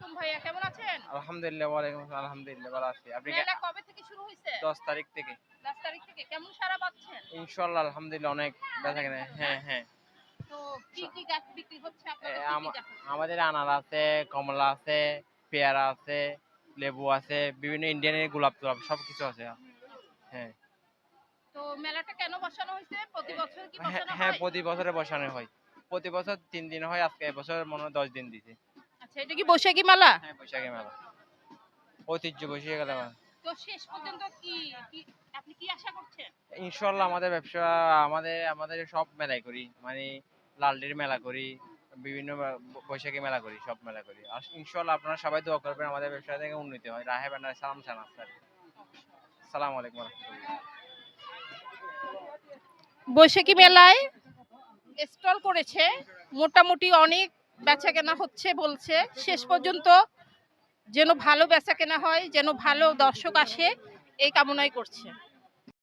আলাইকুম ভাইয়া, কেমন আছেন? আলহামদুলিল্লাহ, ওয়ালাইকুম আসসালাম, আলহামদুলিল্লাহ ভালো আছি। আপনি মেলা কবে থেকে শুরু হইছে? 10 তারিখ থেকে 10 তারিখ থেকে। কেমন সাড়া পাচ্ছেন? ইনশাআল্লাহ আলহামদুলিল্লাহ অনেক বেচা কেনা। হ্যাঁ হ্যাঁ। তো কি কি গাছ বিক্রি হচ্ছে এ, আপনাদের? কি কি আমা- গাছ আছে? আমাদের আনার আছে, কমলা আছে, পেয়ারা আছে, লেবু আছে, বিভিন্ন ইন্ডিয়ানের গোলাপ টোলাপ সবকিছু আছে। হ্যাঁ তো মেলাটা কেন বসানো হয়েছে? প্রতি বছর কি হ্যাঁ বসানো হ্যাঁ, হয়? প্রতি বছরে বসানো হয়। প্রতি বছর 3 দিন হয়, আজকে এবছর মনে হয় 10 দিন দিছে। আচ্ছা, এটা কি বৈশাখী মেলা? হ্যাঁ, বৈশাখী মেলা, ঐতিহ্য বৈশাখী মেলা। তো শেষ পর্যন্ত কি কি আপনি কি আশা করছেন? ইনশাল্লাহ আমাদের ব্যবসা, আমাদের আমাদের সব মেলাই করি, মানে লালডির মেলা করি, বিভিন্ন বৈশাখী মেলা করি, সব মেলা করি। আর ইনশাল্লাহ আপনারা সবাই দোয়া করবেন আমাদের ব্যবসা থেকে উন্নতি হয়। রাহে বান্না সালাম জানাচ্ছি। আসসালামু আলাইকুম ওয়া রাহমাতুল্লাহ। বৈশাখী মেলায় স্টল করেছে, মোটামুটি অনেক বেচা কেনা হচ্ছে বলছে। শেষ পর্যন্ত যেন ভালো বেচা কেনা হয়, যেন ভালো দর্শক আসে, এই কামনাই করছে।